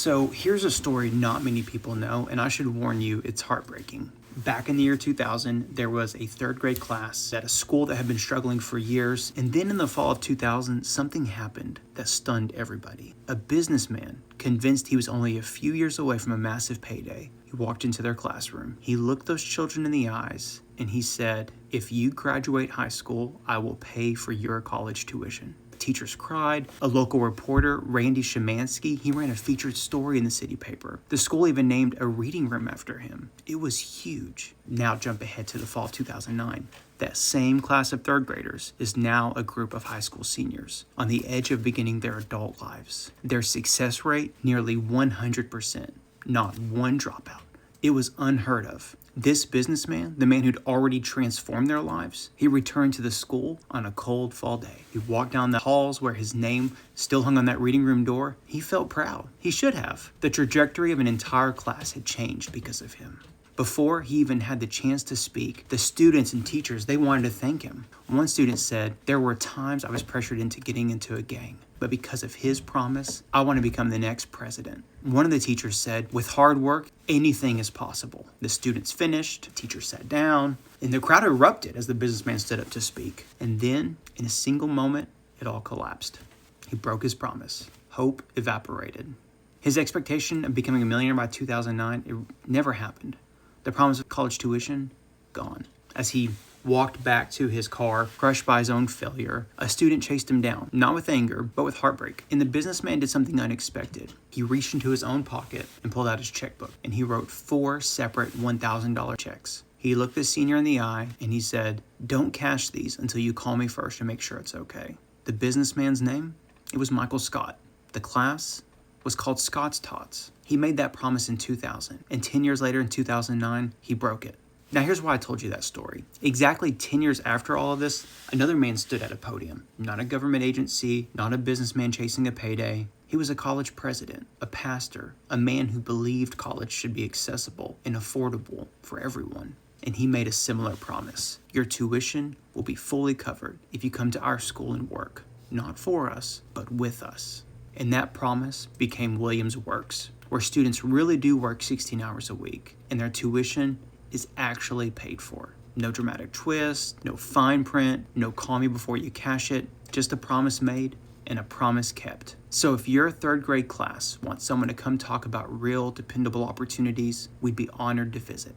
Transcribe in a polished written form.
So here's a story not many people know, and I should warn you, it's heartbreaking. Back in the year 2000, there was a third grade class at a school that had been struggling for years, and then in the fall of 2000, something happened that stunned everybody. A businessman, convinced he was only a few years away from a massive payday, he walked into their classroom. He looked those children in the eyes, and he said, "If you graduate high school, I will pay for your college tuition." Teachers cried. A local reporter, Randy Shemansky, he ran a featured story in the city paper. The school even named a reading room after him. It was huge. Now jump ahead to the fall of 2009. That same class of third graders is now a group of high school seniors on the edge of beginning their adult lives. Their success rate, nearly 100%. Not one dropout. It was unheard of. This businessman, the man who'd already transformed their lives, he returned to the school on a cold fall day. He walked down the halls where his name still hung on that reading room door. He felt proud. He should have. The trajectory of an entire class had changed because of him. Before he even had the chance to speak, the students and teachers, they wanted to thank him. One student said, "There were times I was pressured into getting into a gang, but because of his promise, I want to become the next president." One of the teachers said, "With hard work, anything is possible." The students finished, the teacher sat down, and the crowd erupted as the businessman stood up to speak. And then, in a single moment, it all collapsed. He broke his promise. Hope evaporated. His expectation of becoming a millionaire by 2009, it never happened. The promise of college tuition, gone. As he walked back to his car, crushed by his own failure, a student chased him down, not with anger, but with heartbreak. And the businessman did something unexpected. He reached into his own pocket and pulled out his checkbook, and he wrote 4 separate $1,000 checks. He looked the senior in the eye, and he said, "Don't cash these until you call me first to make sure it's okay." The businessman's name? It was Michael Scott. The class was called Scott's Tots. He made that promise in 2000, and 10 years later in 2009, he broke it. Now here's why I told you that story. Exactly 10 years after all of this, another man stood at a podium. Not a government agency, not a businessman chasing a payday. He was a college president, a pastor, a man who believed college should be accessible and affordable for everyone. And he made a similar promise. Your tuition will be fully covered if you come to our school and work. Not for us, but with us. And that promise became Williams Works, where students really do work 16 hours a week, and their tuition is actually paid for. No dramatic twist, no fine print, no call me before you cash it, just a promise made and a promise kept. So if your third grade class wants someone to come talk about real, dependable opportunities, we'd be honored to visit.